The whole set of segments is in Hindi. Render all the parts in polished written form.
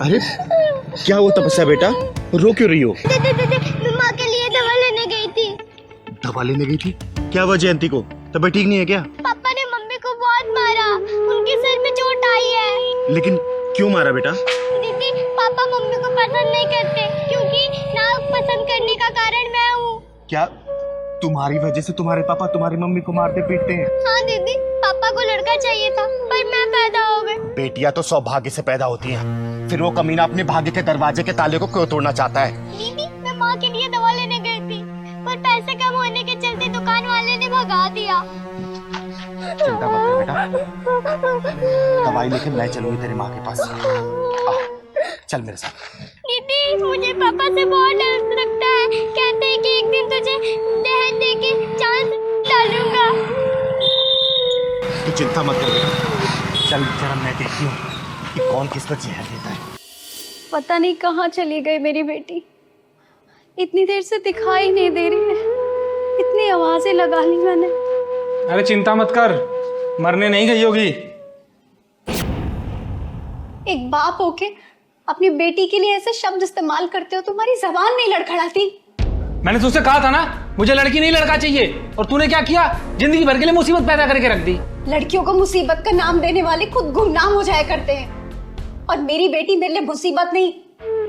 अरे क्या हुआ तपस्या बेटा, रो क्यों रही हो? मैं माँ के लिए दवा लेने गई थी। दवा लेने गई थी? क्या हुआ जयंती को, तबीयत ठीक नहीं है क्या? पापा ने मम्मी को बहुत मारा, उनके सर में चोट आई है। लेकिन क्यों मारा बेटा? दीदी पापा मम्मी को पसंद नहीं करते क्योंकि ना पसंद करने का कारण मैं हूँ। क्या तुम्हारी वजह से तुम्हारे पापा तुम्हारी मम्मी को मारते पीटते हैं? हाँ दीदी, पापा को लड़का चाहिए था पर मैं पैदा हो गई। बेटियां तो सौभाग्य से पैदा होती हैं, फिर वो कमीना अपने भाग्य के दरवाजे के ताले को क्यों तोड़ना चाहता है? दीदी मैं माँ के लिए दवा लेने गई थी पर पैसे कम होने के चलते दुकान वाले ने भगा दिया। चिंता मत कर बेटा, दवाई लेके मैं चलूंगी तेरी माँ के पास। चल मेरे साथ। दीदी मुझे पापा से बहुत डर लगता है, कहते हैं कि एक दिन तुझे दहेज देके चांद डालूंगा। तू चिंता मत कर बेटा, चल जरा मैं देखती हूँ कि कौन किस पर जहर देता है। पता नहीं कहाँ चली गई मेरी बेटी, इतनी देर से दिखाई नहीं दे रही है, इतनी आवाजें लगा ली मैंने। अरे चिंता मत कर, मरने नहीं गई होगी। एक बाप होके अपनी बेटी के लिए ऐसे शब्द इस्तेमाल करते हो, तुम्हारी जबान नहीं लड़खड़ाती? मैंने तुझसे कहा था ना मुझे लड़की नहीं लड़का चाहिए, और तूने क्या किया, जिंदगी भर के लिए मुसीबत पैदा करके रख दी। लड़कियों को मुसीबत का नाम देने वाले खुद गुमनाम हो जाया करते हैं, और मेरी बेटी मेरे लिए मुसीबत नहीं,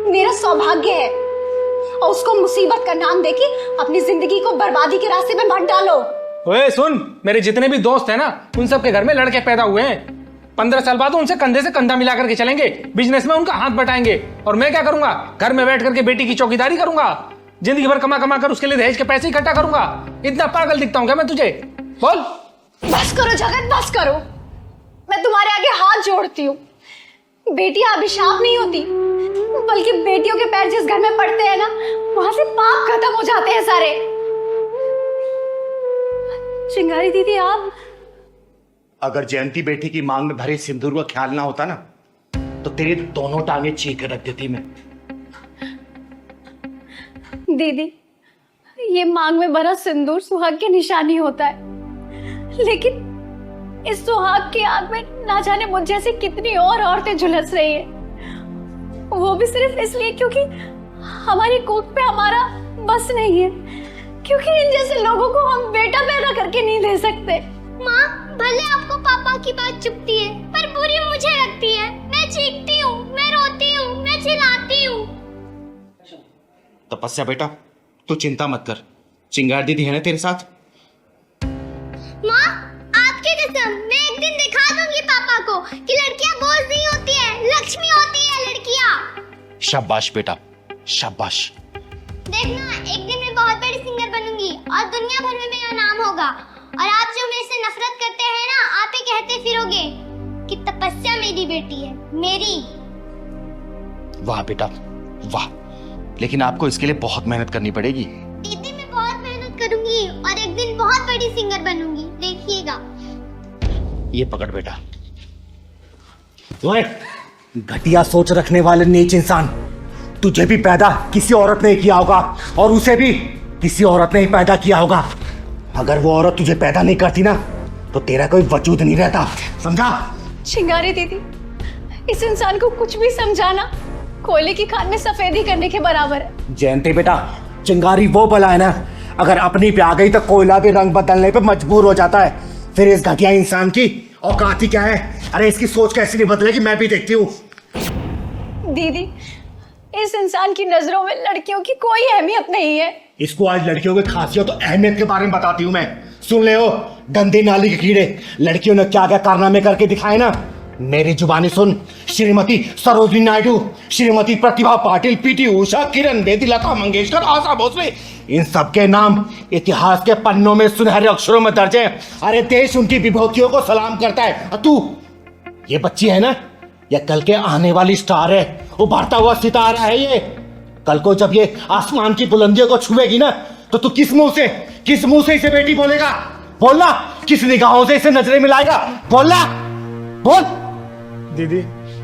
मेरा सौभाग्य है, और उसको मुसीबत का नाम देके अपनी जिंदगी को बर्बादी के रास्ते में मत डालो। ओए सुन, मेरे जितने भी दोस्त हैं ना उन सब के घर में लड़के पैदा हुए हैं। 15 साल बाद उनसे कंधे से कंधा मिला करके चलेंगे, बिजनेस में उनका हाथ बटाएंगे, और मैं क्या करूंगा, घर में बैठ करके बेटी की चौकीदारी करूंगा, जिंदगी भर कमा कमा कर उसके लिए दहेज के पैसे इकट्ठा करूंगा। इतना पागल दिखता हूं क्या मैं तुझे? बोल। बस करो जगत, बस करो, मैं तुम्हारे आगे हाथ जोड़ती हूँ। बेटियां अभिशाप नहीं होती, बल्कि बेटियों के पैर जिस घर में पड़ते हैं ना, वहां से पाप खत्म हो जाते हैं सारे। श्रृंगारी दीदी आप, अगर जयंती बेटी की मांग में भरे सिंदूर का ख्याल ना होता ना, तो तेरी दोनों टांगे चीर कर रख देती मैं। दीदी ये मांग में भरा सिंदूर सुहाग की निशानी होता है, लेकिन इस सुहाग की आग में ना जाने मुझ जैसी कितनी और औरतें झुलस रही है, वो भी सिर्फ इसलिए क्योंकि हमारी कोख पे हमारा बस नहीं है, क्योंकि इन जैसे लोगों को हम बेटा पैदा करके नहीं दे सकते। माँ भले आपको पापा की बात चुभती है पर बुरी मुझे लगती है। मैं चीखती हूँ, मैं रोती हूँ, मैं चिल्लाती हूँ। तपस्या बेटा तू चिंता मत कर, चिंगार दीदी है ना तेरे साथ। माँ आपकी कसम, मैं एक दिन दिखा दूंगी पापा को कि लड़कियाँ बोझ नहीं होती है, लक्ष्मी होती है लड़कियाँ। शाबाश बेटा शाबाश। देखना एक दिन मैं बहुत बड़ी सिंगर बनूंगी और दुनिया भर में मेरा नाम होगा, और आप जो मेरे से नफरत करते हैं ना, आप ही कहते फिरोगे कि तपस्या मेरी बेटी है, मेरी। वाह बेटा वाह, लेकिन आपको इसके लिए बहुत मेहनत करनी पड़ेगी। दीदी मैं बहुत मेहनत करूंगी और एक दिन बहुत बड़ी सिंगर बनूंगी, देखिएगा। ये पकड़ बेटा। ओए घटिया सोच रखने वाले नीच इंसान, तुझे भी पैदा किसी औरत ने किया होगा और उसे भी किसी औरत ने ही पैदा किया होगा। अगर वो औरत तुझे पैदा नहीं करती ना, तो तेरा कोई वजूद नहीं रहता, समझा? श्रृंगारी दीदी इस इंसान को कुछ भी समझाना कोयले की खान में सफेदी करने के बराबर है। जयंती बेटा चिंगारी वो बला है ना, अगर अपनी पे आ गई तो कोयला भी रंग बदलने पे मजबूर हो जाता है। फिर इस घटिया इंसान की औकात ही क्या है? अरे इसकी सोच कैसे नहीं बदलेगी, मैं भी देखती हूँ। दीदी इस इंसान की नजरों में लड़कियों की कोई अहमियत नहीं है। इसको आज लड़कियों की खासियत तो अहमियत के बारे में बताती हूँ मैं। सुन ले ओ गंदे नाली के कीड़े, लड़कियों ने क्या क्या कारनामे करके दिखाए ना, मेरी जुबानी सुन। श्रीमती सरोजिनी नायडू, श्रीमती प्रतिभा पाटिल, पीटी उषा, किरण बेदी, लता मंगेशकर, आशा भोसले, इन सबके नाम इतिहास के पन्नों में सुनहरे अक्षरों में दर्ज है। अरे देश उनकी विभूतियों को सलाम करता है, और तू ये बच्ची है ना, ये कल के आने वाली स्टार है, उभरता हुआ सितारा है ये। कल को जब ये आसमान की बुलंदियों को छुएगी ना, तो तू किस मुंह से इसे बेटी बोलेगा? बोलना, किस निगाहों से इसे नजरें मिलाएगा? बोलना, बोल। दीदी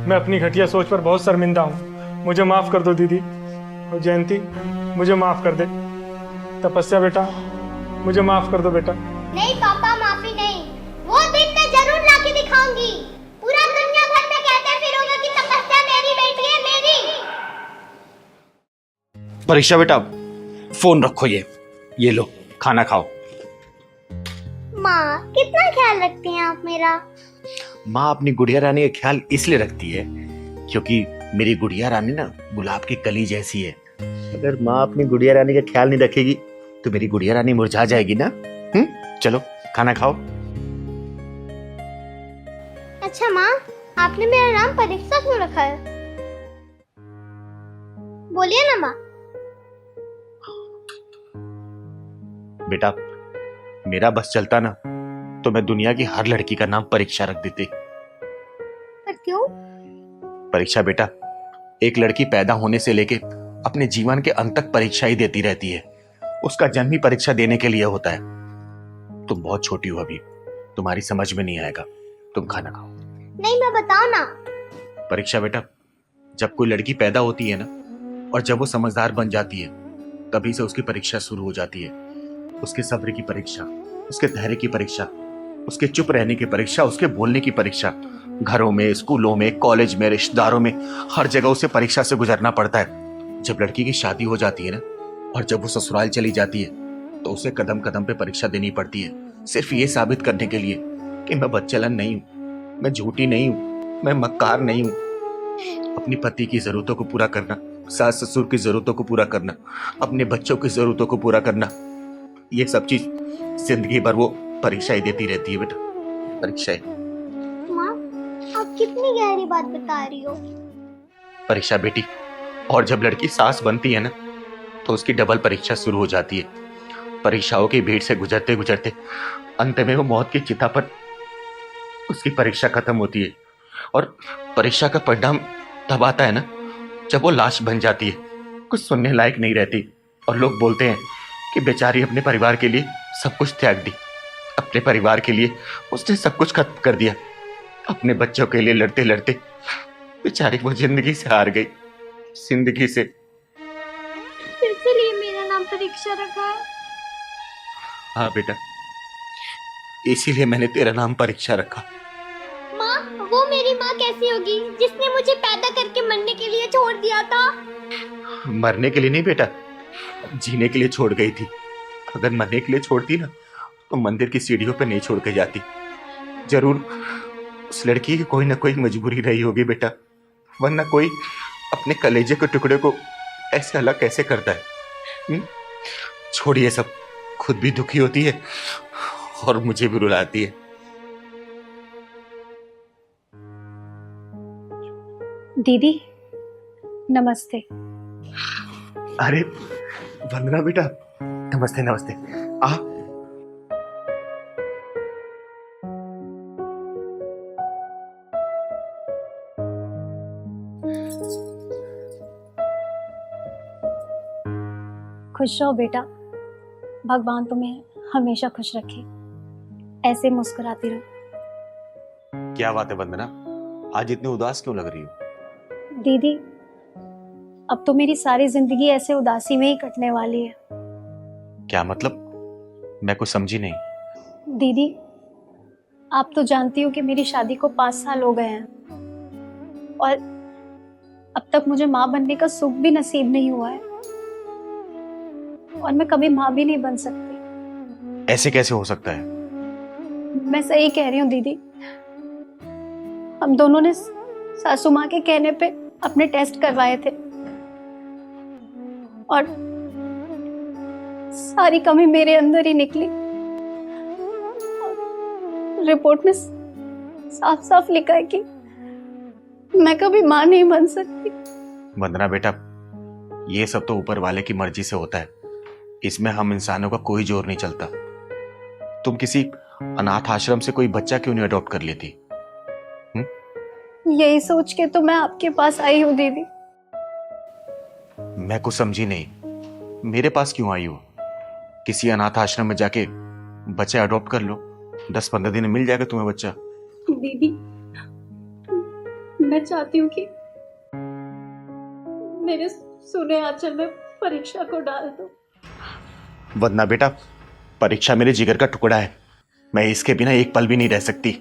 मैं अपनी घटिया सोच पर बहुत शर्मिंदा हूँ, मुझे माफ कर दो दीदी। और जयंती मुझे माफ कर दे। तपस्या बेटा मुझे माफ कर दो बेटा। नहीं पापा माफी नहीं, वो दिन मैं जरूर लाके दिखाऊंगी। पूरा दुनिया भर में कहते फिरोगे कि तपस्या मेरी बेटी है, मेरी। परीक्षा बेटा, फोन रखो, ये लो, खाना खाओ। माँ कितना ख्याल रखती हैं आप मेरा। माँ अपनी गुड़िया रानी का ख्याल इसलिए रखती है क्योंकि मेरी गुड़िया रानी ना गुलाब की कली जैसी है। अगर माँ अपनी गुड़िया रानी का ख्याल नहीं रखेगी तो मेरी गुड़िया रानी मुरझा जाएगी ना। चलो खाना खाओ। अच्छा माँ, आपने मेरा नाम परीक्षा क्यों रखा है? बोलिए ना माँ। बेटा, मेरा बस चलता ना तो मैं दुनिया की हर लड़की का नाम परीक्षा रख देती। पर क्यों? परीक्षा बेटा, एक लड़की पैदा होने से लेके अपने जीवन के अंत तक परीक्षा ही देती रहती है। उसका जन्म ही परीक्षा देने के लिए होता है। तुम बहुत छोटी हो अभी, तुम्हारी समझ में नहीं आएगा। तुम खाना खाओ। नहीं, मैं बताओ ना। परीक्षा बेटा, जब कोई लड़की पैदा होती है ना और जब वो समझदार बन जाती है तभी से उसकी परीक्षा शुरू हो जाती है। उसके सब्र की परीक्षा, उसके धैर्य की परीक्षा, उसके चुप रहने की परीक्षा, उसके बोलने की परीक्षा। घरों में, स्कूलों में, कॉलेज में, रिश्तेदारों में, हर जगह उसे परीक्षा से गुजरना पड़ता है। जब लड़की की शादी हो जाती है ना और जब वो ससुराल चली जाती है तो उसे कदम कदम पे परीक्षा देनी पड़ती है, सिर्फ ये साबित करने के लिए कि मैं बदचलन नहीं हूँ, मैं झूठी नहीं हूँ, मैं मक्कार नहीं हूँ। अपनी पति की जरूरतों को पूरा करना, सास ससुर की जरूरतों को पूरा करना, अपने बच्चों की जरूरतों को पूरा करना, ये सब चीज जिंदगी भर वो परीक्षा ही देती रहती है बेटा, परीक्षाएं। माँ, आप कितनी गहरी बात बता रही हो। परीक्षा बेटी, और जब लड़की सास बनती है ना तो उसकी डबल परीक्षा शुरू हो जाती है। परीक्षाओं की भीड़ से गुजरते गुजरते अंत में वो मौत की चिता पर उसकी परीक्षा खत्म होती है। और परीक्षा का परिणाम तब आता है ना जब वो लाश बन जाती है, कुछ सुनने लायक नहीं रहती और लोग बोलते हैं कि बेचारी अपने परिवार के लिए सब कुछ त्याग दी। अपने परिवार के लिए उसने सब कुछ खत्म कर दिया। अपने बच्चों के लिए लड़ते लड़ते बेचारी वो जिंदगी से हार गई, जिंदगी से। इसलिए मेरा नाम परीक्षा रखा है। हाँ बेटा, इसीलिए मैंने तेरा नाम परीक्षा रखा। माँ, वो मेरी माँ कैसी होगी जिसने मुझे पैदा करके मरने के लिए छोड़ दिया था? मरने के लिए नहीं बेटा, जीने के लिए छोड़ गई थी। अगर मरने के लिए छोड़ती ना तो मंदिर की सीढ़ियों पे नहीं छोड़ के जाती। जरूर उस लड़की की कोई ना कोई मजबूरी रही होगी बेटा, वरना कोई अपने कलेजे के टुकड़े को ऐसे अलग कैसे करता है। छोड़िए सब, खुद भी दुखी होती है और मुझे भी रुलाती है। दीदी नमस्ते। अरे वंदना बेटा, नमस्ते नमस्ते। आ खुश रहो बेटा, भगवान तुम्हें हमेशा खुश रखे, ऐसे मुस्कुराती रहो। क्या बात है वंदना, आज इतनी उदास क्यों लग रही हो? दीदी अब तो मेरी सारी जिंदगी ऐसे उदासी में ही कटने वाली है। क्या मतलब? मैं कुछ समझी नहीं। दीदी आप तो जानती हो कि मेरी शादी को 5 साल हो गए हैं और अब तक मुझे माँ बनने का सुख भी नसीब नहीं हुआ है और मैं कभी माँ भी नहीं बन सकती। ऐसे कैसे हो सकता है? मैं सही कह रही हूँ दीदी, हम दोनों ने सासू माँ के कहने पे अपने टेस्ट करवाए थे और सारी कमी मेरे अंदर ही निकली। रिपोर्ट में साफ साफ लिखा है कि मैं कभी माँ नहीं बन सकती। वंदना बेटा, ये सब तो ऊपर वाले की मर्जी से होता है, इसमें हम इंसानों का कोई जोर नहीं चलता। तुम किसी अनाथ आश्रम से कोई बच्चा क्यों नहीं अडॉप्ट कर लेती? यही सोच के तो मैं आपके पास आई हूँ दीदी। मैं कुछ समझी नहीं, मेरे पास क्यों आई हो? किसी अनाथ आश्रम में जाके बच्चा अडॉप्ट कर लो, 10-15 दिन में मिल जाएगा तुम्हें बच्चा। दीदी मैं चाहती हूँ कि मेरे सुने आंचल में परीक्षा को डाल दो। वंदना बेटा, परीक्षा मेरे जिगर का टुकड़ा है, मैं इसके बिना एक पल भी नहीं रह सकती।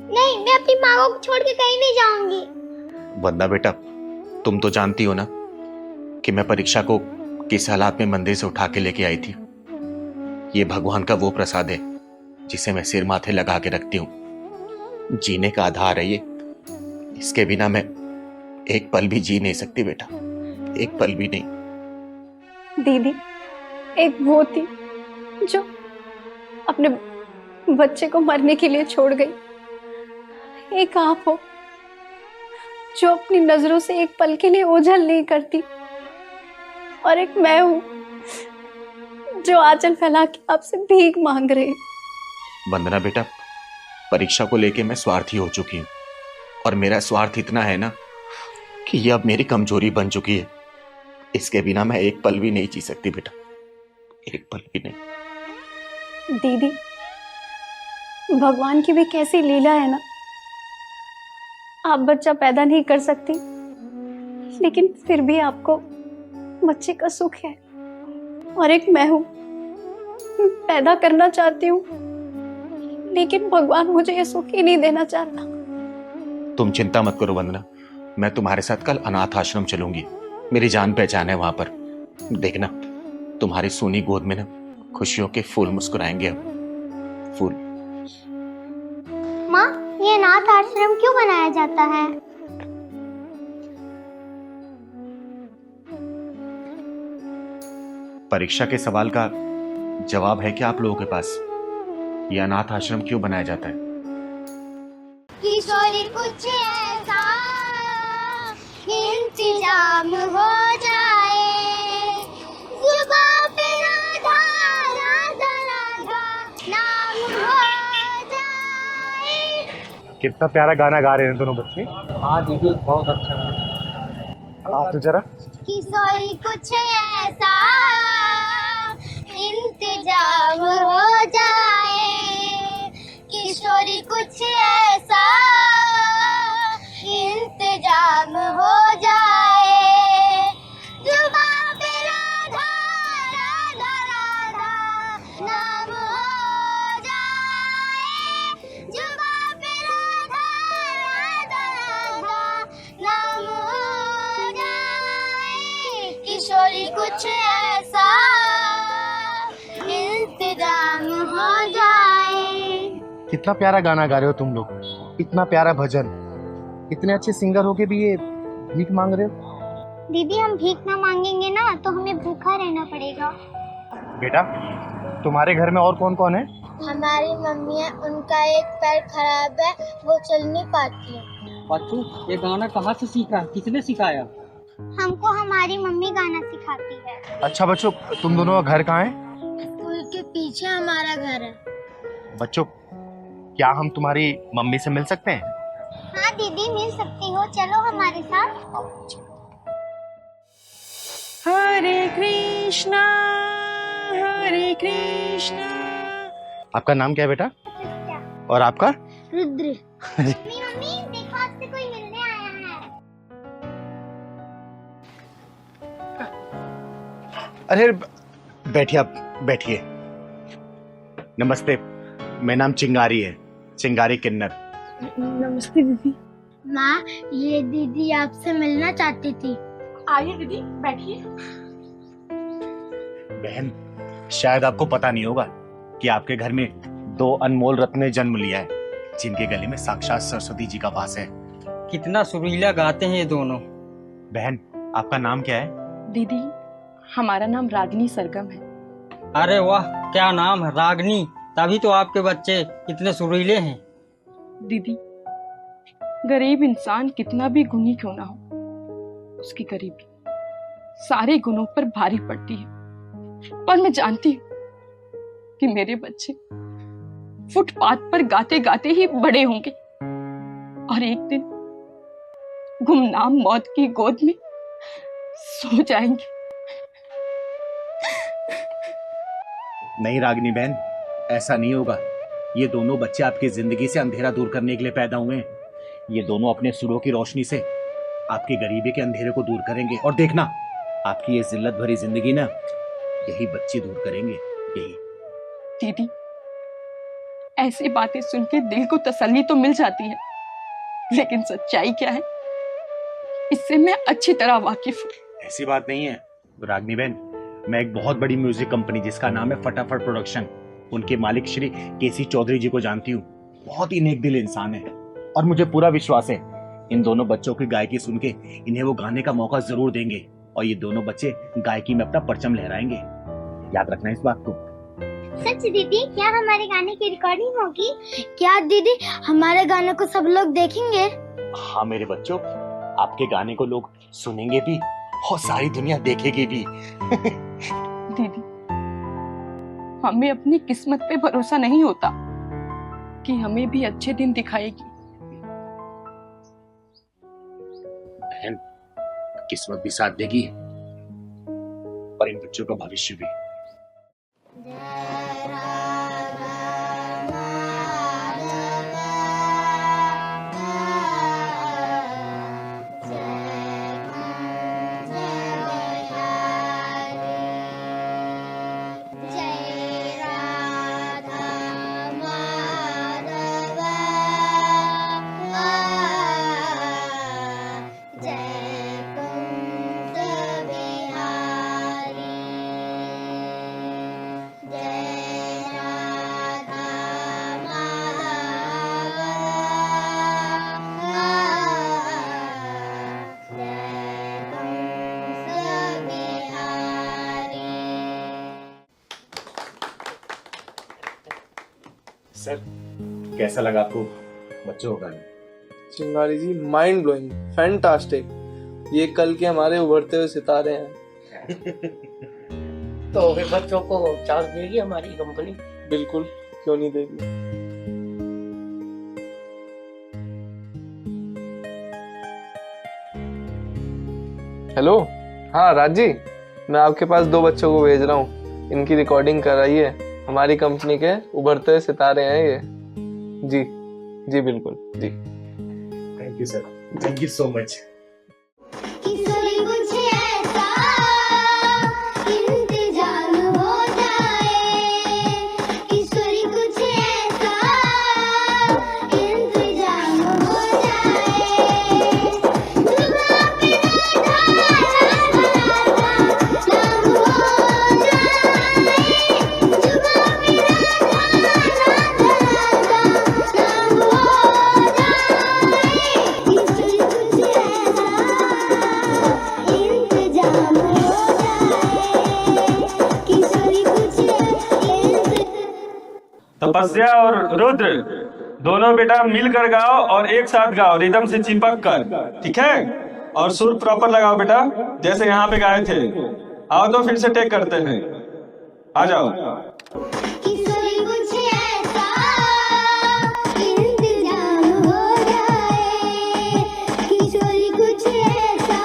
नहीं, मैं अपनी माँ को छोड़ के कहीं नहीं जाऊंगी। वंदना बेटा, तुम तो जानती हो ना कि मैं परीक्षा को किस हालात में मंदिर से उठा के लेके आई थी। ये भगवान का वो प्रसाद है जिसे मैं सिर माथे लगा के रखती हूँ। जीने का आधार है ये। इसके बिना मैं एक पल भी जी नहीं सकती बेटा, एक पल भी नहीं। दीदी एक वो थी जो अपने बच्चे को मरने के लिए छोड़ गई। एक आप हो जो अपनी नजरों से एक पल के लिए ओझल नहीं करती, और एक मैं हूं जो आंचल फैला के आपसे भीख मांग रही। वंदना बेटा, परीक्षा को लेके मैं स्वार्थी हो चुकी हूँ, और मेरा स्वार्थ इतना है ना कि ये अब मेरी कमजोरी बन चुकी है। इसके बिना मैं एक पल भी नहीं जी सकती बेटा, एक पल भी नहीं। दीदी भगवान की भी कैसी लीला है ना, आप बच्चा पैदा नहीं कर सकती लेकिन फिर भी आपको बच्चे का सुख है, और एक मैं हूं पैदा करना चाहती हूँ लेकिन भगवान मुझे ये सुख ही नहीं देना चाहता। तुम चिंता मत करो वंदना, मैं तुम्हारे साथ कल अनाथ आश्रम चलूंगी। मेरी जान पहचान है वहां पर। देखना तुम्हारी सोनी गोद में ना खुशियों के फूल मुस्कुराएंगे। अब फूल। माँ, ये अनाथ आश्रम क्यों बनाया जाता है? परीक्षा के सवाल का जवाब है क्या आप लोगों के पास? ये अनाथ आश्रम क्यों बनाया जाता है? किशोरी कुछ ऐसा इंतजाम हो जाए, जुबां पे राधा राधा राधा नाम हो जाए। कितना प्यारा गाना गा रहे हैं दोनों बच्चे। हाँ दीदी बहुत अच्छा। आप तो जरा। किशोरी कुछ ऐसा इंतजाम हो जाए, किशोरी कुछ ऐसा इंतजाम हो जाए, जुबां पे राधा राधा राधा नाम हो जाए, जुबां पे राधा राधा राधा नाम हो जाए, किशोरी कुछ ऐसा इंतजाम हो जाए। कितना प्यारा गाना गा रहे हो तुम लोग, इतना प्यारा भजन। इतने अच्छे सिंगर होके भी ये भीख मांग रहे हो। दीदी हम भीख ना मांगेंगे ना तो हमें भूखा रहना पड़ेगा। बेटा तुम्हारे घर में और कौन कौन है? हमारी मम्मी है, उनका एक पैर खराब है, वो चल नहीं पाती है। बच्चों ये गाना कहाँ से सीखा, किसने सिखाया? हमको हमारी मम्मी गाना सिखाती है। अच्छा बच्चों, तुम दोनों का घर कहाँ है? स्कूल के पीछे हमारा घर है। बच्चों क्या हम तुम्हारी मम्मी से मिल सकते हैं? हाँ दीदी मिल सकती हो, चलो हमारे साथ। हरे कृष्णा हरे कृष्णा। आपका नाम क्या है बेटा? और आपका? रुद्र। मम्मी मम्मी देखो आपसे कोई मिलने आया है। अरे बैठिए, आप बैठिए। नमस्ते, मेरा नाम चिंगारी है, चिंगारी किन्नर। नमस्ते दीदी। माँ ये दीदी आपसे मिलना चाहती थी। आइए दीदी बैठिए। बहन शायद आपको पता नहीं होगा कि आपके घर में दो अनमोल रत्न ने जन्म लिया है, जिनके गले में साक्षात सरस्वती जी का वास है। कितना सुरीला गाते हैं ये दोनों। बहन आपका नाम क्या है? दीदी हमारा नाम रागिनी सरगम है। अरे वाह क्या नाम है, रागनी। तभी तो आपके बच्चे इतने सुरीले हैं। दीदी गरीब इंसान कितना भी गुणी क्यों ना हो, उसकी गरीबी सारे गुणों पर भारी पड़ती है। पर मैं जानती हूँ कि मेरे बच्चे फुटपाथ पर गाते गाते ही बड़े होंगे और एक दिन गुमनाम मौत की गोद में सो जाएंगे। नहीं रागिनी बहन, ऐसा नहीं होगा। ये दोनों बच्चे आपकी जिंदगी से अंधेरा दूर करने के लिए पैदा हुए हैं। ये दोनों अपने सुरों की रोशनी से आपकी गरीबी के अंधेरे को दूर करेंगे, और देखना आपकी ये जिल्लत भरी जिंदगी ना यही बच्चे दूर करेंगे। यही। दीदी ऐसी बातें सुन के दिल को तसल्ली तो मिल जाती है, लेकिन सच्चाई क्या है इससे मैं अच्छी तरह वाकिफ हूँ। ऐसी बात नहीं है रागनी बहन, मैं एक बहुत बड़ी म्यूजिक कंपनी जिसका नाम है फटाफट प्रोडक्शन, उनके मालिक श्री केसी चौधरी जी को जानती हूँ। बहुत ही नेक दिल इंसान है और मुझे पूरा विश्वास है इन दोनों बच्चों की गायकी सुन के इन्हें वो गाने का मौका जरूर देंगे और ये दोनों बच्चे गायकी में अपना परचम लहराएंगे। याद रखना इस बात को। सच दीदी, क्या हमारे गाने की रिकॉर्डिंग होगी? क्या दीदी हमारे गाने को सब लोग देखेंगे? हाँ मेरे बच्चों, आपके गाने को लोग सुनेंगे भी और सारी दुनिया देखेगी भी। दीदी, हमें अपनी किस्मत पे भरोसा नहीं होता कि हमें भी अच्छे दिन दिखाएगी। बहन, किस्मत भी साथ देगी और इन बच्चों का भविष्य भी। सर, कैसा लगा आपको बच्चों का गाना? चिंगारी जी, माइंड ब्लोइंग, फैंटास्टिक। ये कल के हमारे उभरते हुए सितारे हैं। तो फिर बच्चों को चांस देगी हमारी कंपनी? बिल्कुल, क्यों नहीं देगी। हेलो, हाँ राज जी, मैं आपके पास 2 बच्चों को भेज रहा हूँ, इनकी रिकॉर्डिंग कराइए। हमारी कंपनी के उभरते हुए सितारे हैं ये। जी जी बिल्कुल जी। Thank you sir, thank you so much. किसी कुछ ऐसा इंतजाम हो जाए, किसी कुछ ऐसा इंतजाम हो जाए, जुबां पे नाम हो जाए, जुबां पे तपस्या और रुद्र दोनों बेटा मिलकर गाओ और एक साथ गाओ, रिदम से चिपक कर, ठीक है? और सुर प्रॉपर लगाओ बेटा, जैसे यहाँ पे गाए थे। आओ तो फिर से टेक करते हैं, आ जाओ। किसी कुछ ऐसा इंतजाम हो जाए, किसी कुछ ऐसा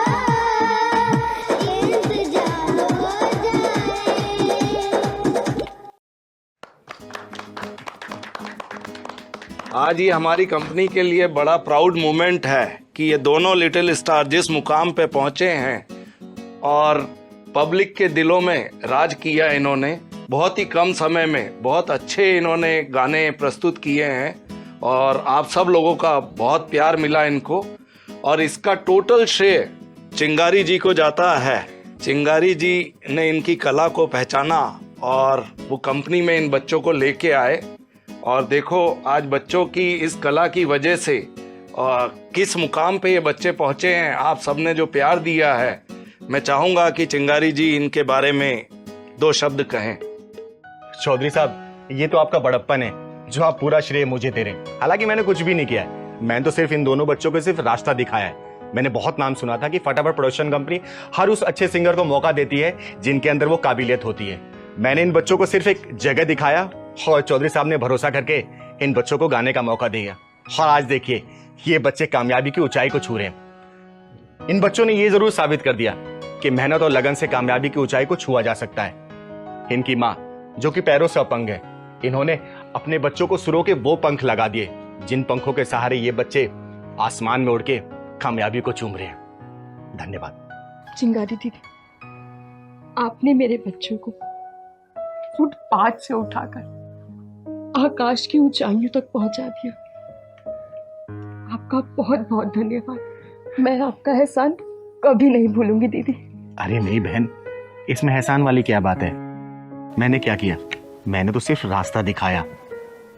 इंतजाम हो जाए। आज ये हमारी कंपनी के लिए बड़ा प्राउड मोमेंट है कि ये दोनों लिटिल स्टार जिस मुकाम पे पहुंचे हैं और पब्लिक के दिलों में राज किया इन्होंने। बहुत ही कम समय में बहुत अच्छे इन्होंने गाने प्रस्तुत किए हैं और आप सब लोगों का बहुत प्यार मिला इनको, और इसका टोटल श्रेय चिंगारी जी को जाता है। चिंगारी जी ने इनकी कला को पहचाना और वो कंपनी में इन बच्चों को लेके आए, और देखो आज बच्चों की इस कला की वजह से किस मुकाम पे ये बच्चे पहुंचे हैं। आप सबने जो प्यार दिया है, मैं चाहूंगा कि चिंगारी जी इनके बारे में 2 शब्द कहें। चौधरी साहब, ये तो आपका बड़प्पन है जो आप पूरा श्रेय मुझे दे रहे हैं। हालांकि मैंने कुछ भी नहीं किया है, मैंने तो सिर्फ इन दोनों बच्चों को सिर्फ रास्ता दिखाया है। मैंने बहुत नाम सुना था कि फटाफट प्रोडक्शन कंपनी हर उस अच्छे सिंगर को मौका देती है जिनके अंदर वो काबिलियत होती है। मैंने इन बच्चों को सिर्फ एक जगह दिखाया और चौधरी साहब ने भरोसा करके इन बच्चों को गाने का मौका दिया, और आज देखिए ये बच्चे कामयाबी की ऊंचाई को छू रहे हैं। इन बच्चों ने ये जरूर साबित कर दिया कि मेहनत और लगन से कामयाबी की ऊंचाई को छुआ जा सकता है। इनकी माँ जो कि पैरों से अपंग है, इन्होंने अपने बच्चों को सुरों के वो पंख लगा दिए जिन पंखों के सहारे ये बच्चे आसमान में उड़ के कामयाबी को चूम रहे हैं। धन्यवाद। चिंगारी दीदी, आपने मेरे बच्चों को फुटपाथ से उठाकर आकाश की ऊंचाइयों तक पहुंचा दिया। आपका बहुत बहुत धन्यवाद। मैं आपका एहसान कभी नहीं भूलूंगी दीदी। अरे नहीं बहन, इसमें एहसान वाली क्या बात है। मैंने क्या किया, मैंने तो सिर्फ रास्ता दिखाया,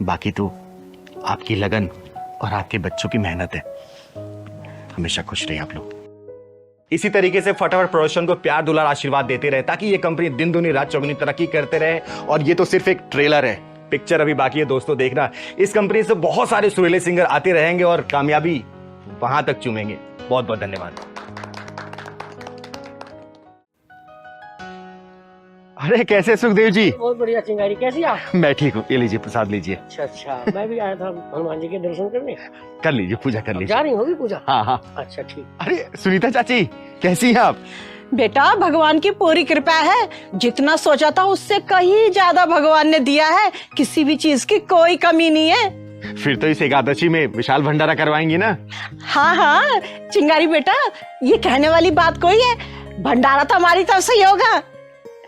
बाकी तो आपकी लगन और आपके बच्चों की मेहनत है। हमेशा खुश रहिए आप लोग। इसी तरीके से फटाफट प्रोडक्शन को प्यार दुलार आशीर्वाद देते रहे ताकि ये कंपनी दिन दुनी रात चौगुनी तरक्की करते रहे। और ये तो सिर्फ एक ट्रेलर है, पिक्चर अभी बाकी है दोस्तों देखना। इस कंपनी से बहुत सारे सुरीले सिंगर आते रहेंगे और कामयाबी वहां तक चूमेंगे। बहुत बहुत धन्यवाद। अरे कैसे सुखदेव जी? बहुत बढ़िया चिंगारी, कैसी आप? मैं ठीक हूँ, ये लीजिए प्रसाद लीजिए। अच्छा अच्छा, मैं भी आया था हनुमान जी के दर्शन करने। कर लीजिए, पूजा कर लीजिए। जा रही होगी पूजा? हाँ हाँ। अच्छा ठीक। अरे सुनीता चाची कैसी हैं आप? बेटा भगवान की पूरी कृपा है, जितना सोचा था उससे कहीं ज्यादा भगवान ने दिया है, किसी भी चीज की कोई कमी नहीं है। फिर तो इस एकादशी में विशाल भंडारा करवाएंगी ना? हाँ हाँ चिंगारी बेटा, ये कहने वाली बात कोई है, भंडारा तो हमारी तरफ से ही होगा।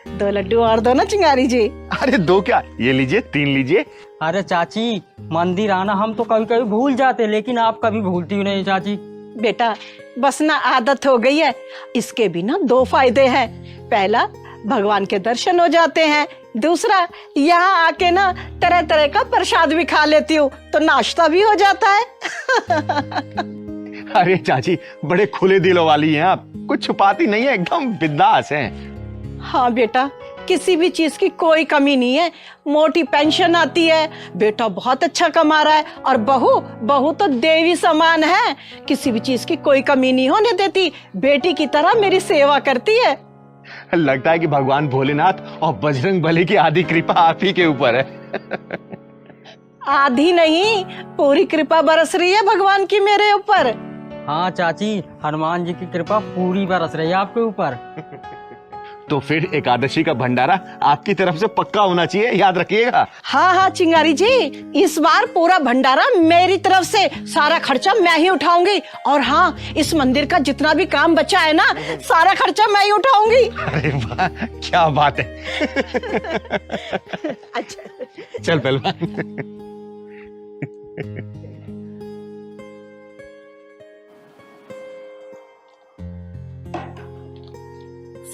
2 लड्डू और दो ना चिंगारी जी। अरे 2 क्या, ये लीजिए, 3 लीजिए। अरे चाची, मंदिर आना हम तो कभी कभी भूल जाते, लेकिन आप कभी भूलती नहीं चाची। बेटा बस ना आदत हो गई है। इसके भी ना 2 फायदे हैं। पहला, भगवान के दर्शन हो जाते हैं। दूसरा, यहाँ आके ना तरह तरह का प्रसाद भी खा लेती हूँ, तो नाश्ता भी हो जाता है। अरे चाची बड़े खुले दिलों वाली हैं आप, कुछ छुपाती नहीं है, एकदम बिंदास हैं। हाँ बेटा, किसी भी चीज की कोई कमी नहीं है। मोटी पेंशन आती है, बेटा बहुत अच्छा कमा रहा है, और बहू तो देवी समान है, किसी भी चीज की कोई कमी नहीं होने देती, बेटी की तरह मेरी सेवा करती है। लगता है कि भगवान भोलेनाथ और बजरंग बली की आधी कृपा आप ही के ऊपर है। आधी नहीं, पूरी कृपा बरस रही है भगवान की मेरे ऊपर। हाँ चाची, हनुमान जी की कृपा पूरी बरस रही है आपके ऊपर। तो फिर एकादशी का भंडारा आपकी तरफ से पक्का होना चाहिए, याद रखिएगा। हाँ हाँ चिंगारी जी, इस बार पूरा भंडारा मेरी तरफ से, सारा खर्चा मैं ही उठाऊंगी। और हाँ, इस मंदिर का जितना भी काम बचा है ना, सारा खर्चा मैं ही उठाऊंगी। अरे वाह, क्या बात है। अच्छा चल पहलवान।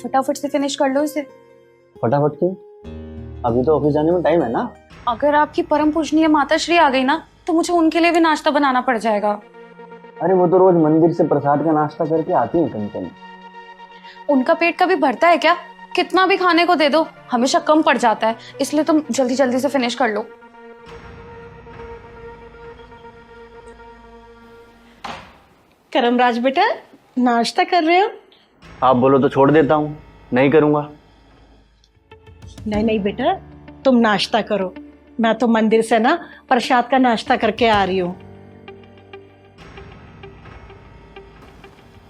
फटाफट से फिनिश कर लो इसे। फटाफट क्यों? अभी तो ऑफिस जाने में टाइम है ना। अगर आपकी परम पूजनीय माताश्री आ गई ना, तो मुझे उनके लिए भी नाश्ता बनाना पड़ जाएगा। अरे वो तो रोज मंदिर से प्रसाद का नाश्ता करके आती है कहीं कहीं। उनका पेट कभी भरता है क्या? कितना भी खाने को दे दो हमेशा कम पड़ जाता है, इसलिए तुम जल्दी जल्दी से फिनिश कर लो। करमराज बेटा, नाश्ता कर रहे हो? आप बोलो तो छोड़ देता हूँ, नहीं करूँगा। नहीं नहीं बेटा, तुम नाश्ता करो, मैं तो मंदिर से ना प्रसाद का नाश्ता करके आ रही हूँ।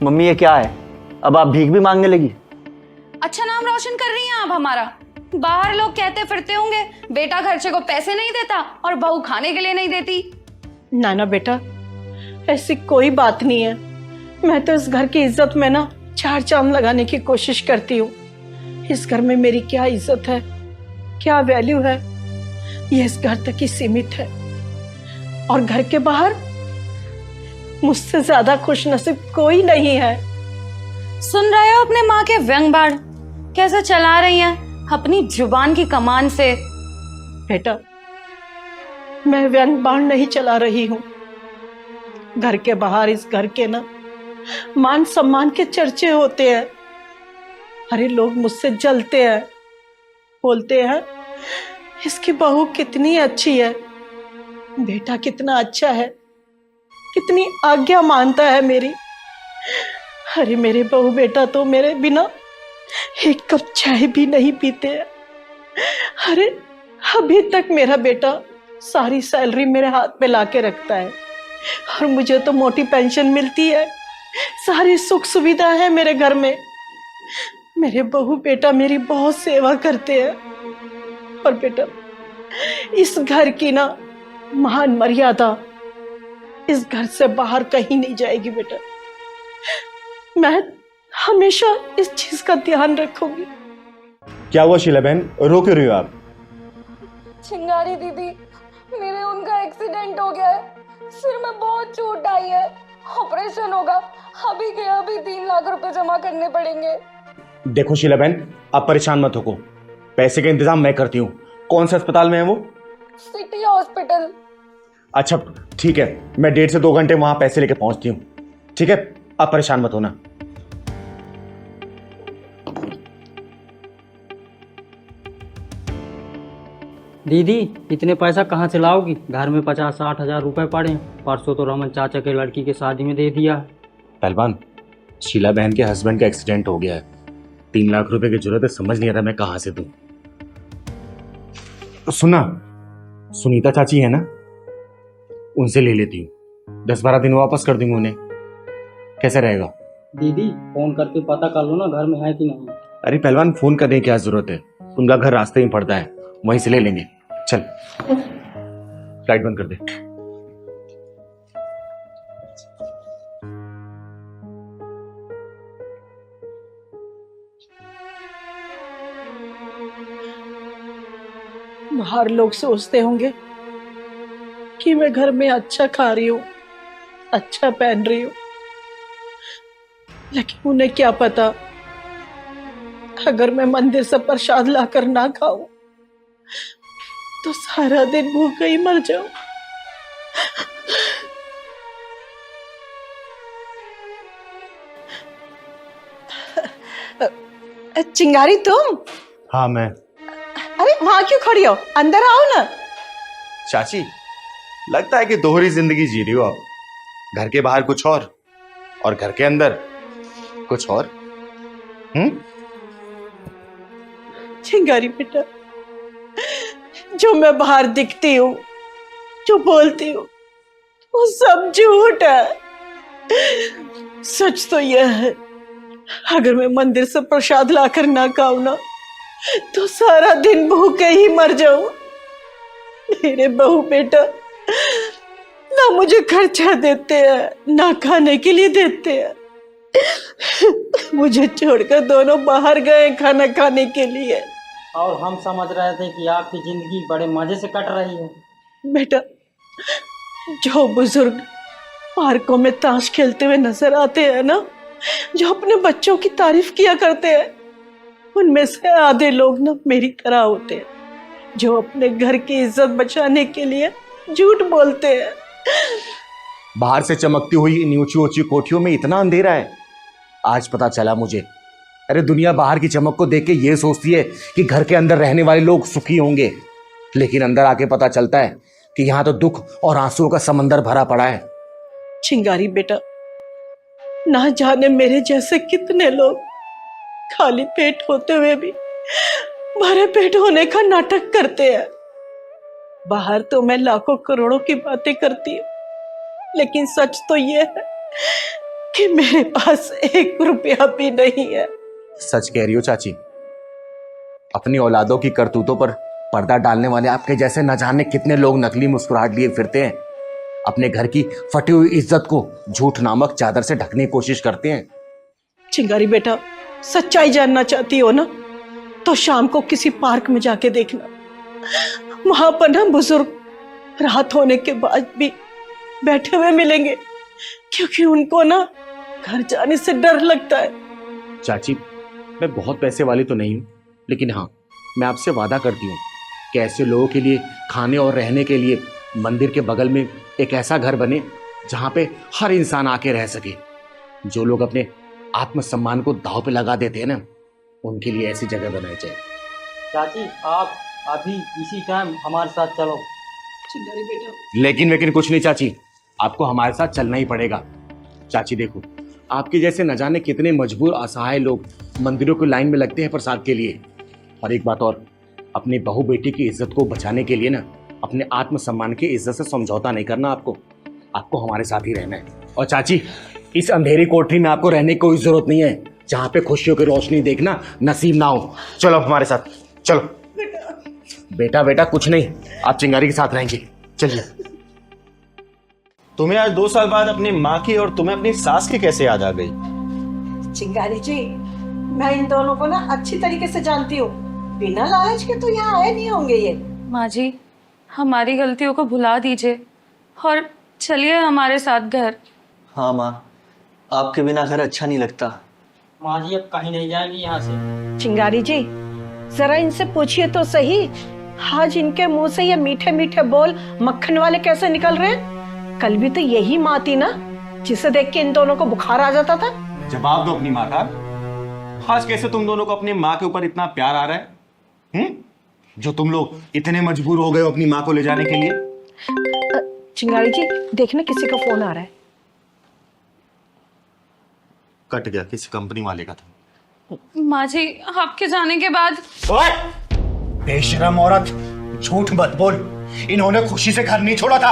मम्मी ये क्या है, अब आप भीख भी मांगने लगी? अच्छा नाम रोशन कर रही हैं आप हमारा। बाहर लोग कहते फिरते होंगे बेटा खर्चे को पैसे नहीं देता और बहू खाने के लिए नहीं देती। ना ना बेटा, ऐसी कोई बात नहीं है। मैं तो इस घर की इज्जत में ना 4 चांद लगाने की कोशिश करती हूँ। इस घर में मेरी क्या इज्जत है, क्या वैल्यू है, ये इस घर तक ही सीमित है। और घर के बाहर मुझसे ज्यादा खुशनसीब कोई नहीं है। सुन रहे हो अपने माँ के व्यंग बाण कैसे चला रही हैं अपनी जुबान की कमान से? बेटा, मैं व्यंग बाण नहीं चला रही हूँ। घर के बाहर इस घर के ना मान सम्मान के चर्चे होते हैं। अरे लोग मुझसे जलते हैं, बोलते हैं इसकी बहू कितनी अच्छी है, बेटा कितना अच्छा है, कितनी आज्ञा मानता है मेरी। अरे मेरे बहू बेटा तो मेरे बिना एक कप चाय भी नहीं पीते हैं। अरे अभी तक मेरा बेटा सारी सैलरी मेरे हाथ पे लाके रखता है, और मुझे तो मोटी पेंशन मिलती है, सारी सुख सुविधा है मेरे घर में। मेरे बहू बेटा मेरी बहुत सेवा करते हैं। और बेटा, इस घर की ना महान मर्यादा इस घर से बाहर कहीं नहीं जाएगी बेटा। मैं हमेशा इस चीज का ध्यान रखूंगी। क्या हुआ शीला बहन, रो क्यों रही हो आप? चिंगारी दीदी, मेरे उनका एक्सीडेंट हो गया है, सिर में बहुत चोट आई है, ऑपरेशन होगा, अभी के अभी 3 लाख रुपए जमा करने पड़ेंगे। देखो शीला बहन, आप परेशान मत हो, पैसे का इंतजाम मैं करती हूँ। कौन से अस्पताल में है वो? City hospital. अच्छा ठीक है, मैं 1.5 से 2 घंटे वहां पैसे लेके पहुंचती हूँ। ठीक है, आप परेशान मत होना। दीदी इतने पैसा कहाँ से लाओगी? घर में 50-60 हजार रुपए पड़े हैं। परसों तो रमन चाचा के लड़की के शादी में दे दिया। पहलवान, शीला बहन के हस्बैंड का एक्सीडेंट हो गया है, 3 लाख रुपए की जरूरत है, समझ नहीं आ रहा मैं कहां से दूं। सुना, सुनीता चाची है ना, उनसे ले लेती हूँ, 10-12 दिन वापस कर दूंगा उन्हें। कैसे रहेगा? दीदी फोन करके पता कर लो ना घर में है कि नहीं। अरे पहलवान, फोन करने की क्या जरूरत है, उनका घर रास्ते में पड़ता है, वहीं से ले लेंगे। चल लाइट बंद कर दे। बाहर लोग सोचते होंगे कि मैं घर में अच्छा खा रही हूँ, अच्छा पहन रही हूँ, लेकिन उन्हें क्या पता, अगर मैं मंदिर से प्रसाद लाकर ना खाऊं तो सारा दिन भूखे ही मर जाऊं। चिंगारी तुम? हाँ मैं। अरे वहां क्यों खड़ी हो, अंदर आओ ना। चाची, लगता है कि दोहरी जिंदगी जी रही हो आप, घर के बाहर कुछ और घर के अंदर कुछ और। चिंगारी बेटा, जो मैं बाहर दिखती हूँ, जो बोलती हूँ, वो सब झूठ है। सच तो यह है, अगर मैं मंदिर से प्रसाद लाकर ना खाऊं ना तो सारा दिन भूखे ही मर जाऊं। मेरे बहू बेटा ना मुझे खर्चा देते हैं ना खाने के लिए देते हैं। मुझे छोड़कर दोनों बाहर गए खाना खाने के लिए। और हम समझ रहे थे कि आपकी जिंदगी बड़े मजे से कट रही है। बेटा, जो बुजुर्ग पार्कों में ताश खेलते हुए नजर आते हैं ना, जो अपने बच्चों की तारीफ किया करते हैं, उनमें से आधे लोग ना मेरी तरह होते हैं, जो अपने घर की इज्जत बचाने के लिए झूठ बोलते हैं। बाहर से चमकती हुई इन ऊंची ऊंची कोठियों में इतना अंधेरा है, आज पता चला मुझे। अरे दुनिया बाहर की चमक को देख के ये सोचती है कि घर के अंदर रहने वाले लोग सुखी होंगे, लेकिन अंदर आके पता चलता है कि यहाँ तो दुख और आंसुओं का समंदर भरा पड़ा है। चिंगारी बेटा, ना जाने मेरे जैसे कितने लोग खाली पेट होते हुए भी भरे पेट होने का नाटक करते हैं। बाहर तो मैं लाखों करोड़ों की बातें करती हूँ, लेकिन सच तो ये है कि मेरे पास 1 रुपया भी नहीं है। सच कह रही हो चाची, अपनी औलादों की करतूतों पर पर्दा डालने वाले आपके जैसे न जाने कितने लोग नकली मुस्कुराहट लिए फिरते हैं, अपने घर की फटी हुई इज्जत को झूठ नामक चादर से ढकने की कोशिश करते हैं। चिंगारी बेटा, सच्चाई जानना चाहती हो ना तो शाम को किसी पार्क में जाके देखना, वहां पर ना बुजुर्ग रात होने के बाद भी बैठे हुए मिलेंगे, क्योंकि उनको ना घर जाने से डर लगता है। चाची, मैं बहुत पैसे वाली तो नहीं हूँ, लेकिन हाँ, मैं आपसे वादा करती हूँ कि ऐसे लोगों के लिए खाने और रहने के लिए मंदिर के बगल में एक ऐसा घर बने जहाँ पे हर इंसान आके रह सके। जो लोग अपने आत्मसम्मान को दांव पे लगा देते हैं ना, उनके लिए ऐसी जगह बनाई जाए। चाची, आप अभी इसी टाइम हमारे साथ चलो। चिंगारी बेटा, लेकिन कुछ नहीं चाची, आपको हमारे साथ चलना ही पड़ेगा। चाची देखो, आपके जैसे न जाने कितने मजबूर असहाय लोग मंदिरों की लाइन में लगते हैं प्रसाद के लिए। और एक बात और, अपनी बहू बेटी की इज्जत को बचाने के लिए ना, अपने आत्मसम्मान की इज्जत से समझौता नहीं करना। आपको हमारे साथ ही रहना है। और चाची, इस अंधेरी कोठरी में आपको रहने की कोई जरूरत नहीं है, जहाँ पे खुशियों की रोशनी देखना नसीब ना हो। चलो हमारे साथ, चलो। बेटा कुछ नहीं, आप चिंगारी के साथ रहेंगे, चलिए। तुम्हें आज 2 साल बाद अपनी माँ की और तुम्हें अपनी सास की कैसे याद आ गई? चिंगारी जी, मैं इन दोनों को ना अच्छी तरीके से जानती हूँ, बिना लालच के तो यहाँ आए नहीं होंगे ये। माँ जी, हमारी गलतियों को भुला दीजिए और चलिए हमारे साथ घर। हाँ माँ, आपके बिना घर अच्छा नहीं लगता। माँ जी अब कहीं नहीं जाएंगी यहाँ से। चिंगारी जी, जरा इनसे पूछिए तो सही, आज इनके मुंह से ये मीठे मीठे बोल मक्खन वाले कैसे निकल रहे हैं? कल भी तो यही माँ थी ना जिसे देख के इन दोनों को बुखार आ जाता था। जवाब दो अपनी माँ का। आज कैसे तुम दोनों को अपनी माँ के ऊपर इतना प्यार आ रहा है? जो तुम लोग इतने मजबूर हो गए हो अपनी माँ को ले जाने के लिए? चिंगारी जी देखना, किसी का फोन आ रहा है। कट गया, किसी कंपनी वाले का था। माँ जी आपके जाने के बाद। ओए बेशरम औरत, झूठ मत बोल। इन्होंने खुशी से घर नहीं छोड़ा था।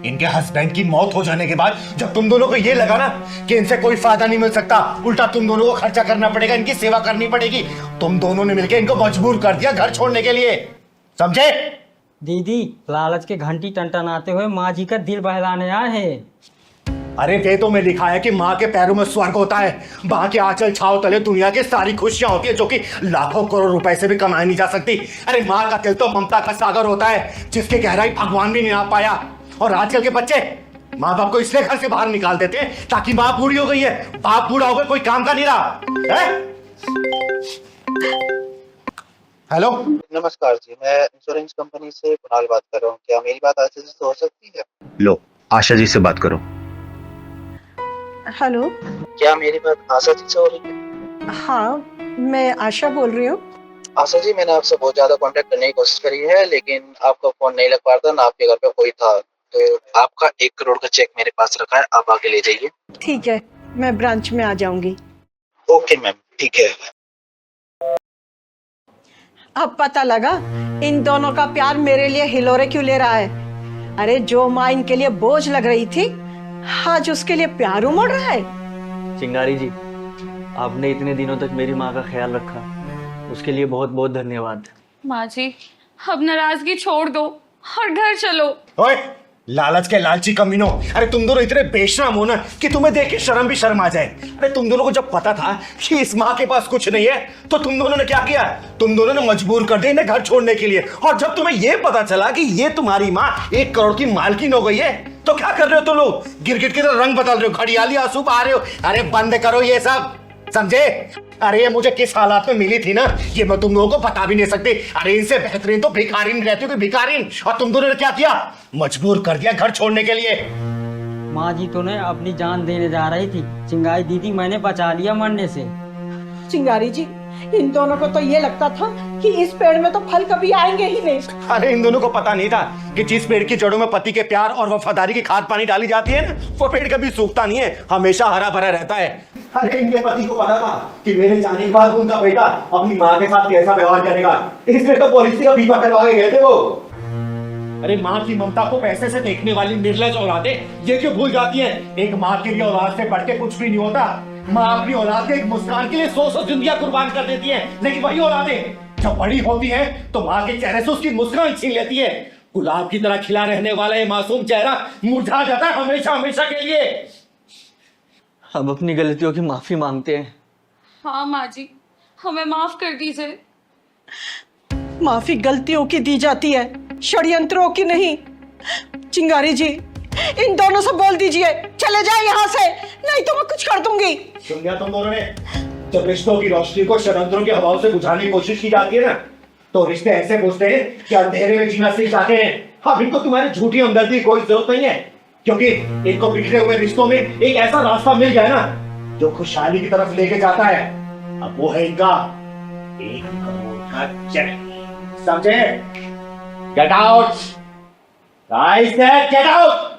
इनके हस्बैंड की मौत हो जाने के बाद जब तुम दोनों को ये लगा ना कि इनसे कोई फायदा नहीं मिल सकता, उल्टा तुम दोनों को खर्चा करना पड़ेगा, इनकी सेवा करनी पड़ेगी, तुम दोनों ने मिलकर इनको मजबूर कर दिया घर छोड़ने के लिए। समझे? दीदी लालच के घंटी टंटनाते हुए माँ जी का दिल बहलाने आए हैं। अरे वेदों में लिखा है कि माँ के पैरों में स्वर्ग होता है, माँ के आंचल छाव तले दुनिया की सारी खुशियां होती है जो कि लाखों करोड़ रुपए से भी कमाई नहीं जा सकती। अरे माँ का दिल तो ममता का सागर होता है जिसकी गहराई भगवान भी नहीं आ पाया। और आजकल के बच्चे माँ बाप को इसलिए घर से बाहर निकाल देते हैं ताकि माँ बूढ़ी हो गई है, बाप बूढ़ा हो गया, कोई काम का नहीं रहा है? हेलो नमस्कार जी, मैं इंश्योरेंस कंपनी से कुणाल बात कर रहा हूँ। क्या मेरी बात आशा जी से हो सकती है? लो आशा जी से बात करो। हेलो, क्या मेरी बात आशा जी से हो रही है? हाँ मैं आशा बोल रही हूँ। आशा जी, मैंने आपसे बहुत ज्यादा कांटेक्ट करने की कोशिश करी है लेकिन आपका फोन नहीं लग पा रहा था, ना आपके घर पे कोई था। तो आपका 1 करोड़ का चेक मेरे पास रखा है, आप आके ले जाइए। ठीक है, मैं ब्रांच में आ जाऊंगी। ओके मैम, ठीक है। अब पता लगा इन दोनों का प्यार मेरे लिए हिलोरे क्यों ले रहा है। अरे जो माँ इनके लिए बोझ लग रही थी, आज उसके लिए प्यार उमड़ रहा है। चिंगारी जी, आपने इतने दिनों तक मेरी माँ का ख्याल रखा, उसके लिए बहुत बहुत धन्यवाद। माँ जी अब नाराजगी छोड़ दो और घर चलो। ओए लालच के लालची कमीनों, अरे तुम दोनों इतने बेशरम हो ना कि तुम्हें देख के शर्म भी शर्म आ जाए। अरे तुम दोनों को जब पता था कि इस माँ के पास कुछ नहीं है तो तुम दोनों ने क्या किया? तुम दोनों ने मजबूर कर दिया इन्हें घर छोड़ने के लिए। और जब तुम्हें यह पता चला कि ये तुम्हारी माँ 1 करोड़ की मालकिन हो गई है तो क्या कर रहे हो तुम लोग? गिरगिट की तरह रंग बदल रहे हो, घड़ियाली आंसू बहा रहे हो। अरे बंद करो ये सब, समझे? अरे ये मुझे किस हालात में मिली थी ना, ये मैं तुम लोगों को बता भी नहीं सकती। अरे इनसे बेहतरीन तो भिखारीन रहती हो, भिखारीन। और तुम दोनों ने क्या किया? मजबूर कर दिया घर छोड़ने के लिए। माँ जी तो ने अपनी जान देने जा रही थी, चिंगारी दीदी मैंने बचा लिया मरने से। चिंगारी जी, इन दोनों को तो ये लगता था कि इस पेड़ में तो फल कभी आएंगे ही नहीं। अरे इन दोनों को पता नहीं था कि जिस पेड़ की जड़ों में पति के प्यार और वफादारी की खाद पानी डाली जाती है ना, वो पेड़ कभी सूखता नहीं है, हमेशा हरा भरा रहता है। अरे इनके पति को पता था कि मेरे जाने के बाद उनका बेटा अपनी माँ के साथ कैसा व्यवहार करेगा, इसलिए तो पॉलिसी का बीमा करवा के गए थे वो। अरे माँ की ममता को पैसे से देखने वाली निर्लज औलादें ये क्यों भूल जाती हैं? एक माँ के लिए औलाद से बढ़ के कुछ भी नहीं होता। माँ अपनी औलाद के एक मुस्कान के लिए 100 जिंदगियां कुर्बान कर देती है, लेकिन वही औलादें जब बड़ी होती हैं तो माँ के चेहरे से उसकी मुस्कान छीन लेती है। गुलाब की तरह खिला रहने वाला ये मासूम चेहरा मुरझा जाता है हमेशा हमेशा के लिए। हम अपनी गलतियों की माफी मांगते हैं। हाँ माँ जी, हमें माफ कर दीजिए। माफी गलतियों की दी जाती है, षड्यंत्रों की नहीं। चिंगारी जी, इन दोनों से बोल दीजिए चले जाए यहाँ से, नहीं तो मैं कुछ कर दूंगी। सुन लिया तुम दोनों ने? जब रिश्तों की रोशनी को षड्यंत्रों की हवाओं से बुझाने की कोशिश की जाती है ना, तो रिश्ते ऐसे बुझते हैं कि अंधेरे में जीना सीख जाते हैं। अब इनको तुम्हारी झूठी हमदर्दी की कोई जरूरत नहीं है, क्योंकि इनको बिखरे हुए रिश्तों में एक ऐसा रास्ता मिल गया ना जो खुशहाली की तरफ लेके जाता है। अब वो है इनका 1 करोड़ का चेक। समझे? Get out! I said get out!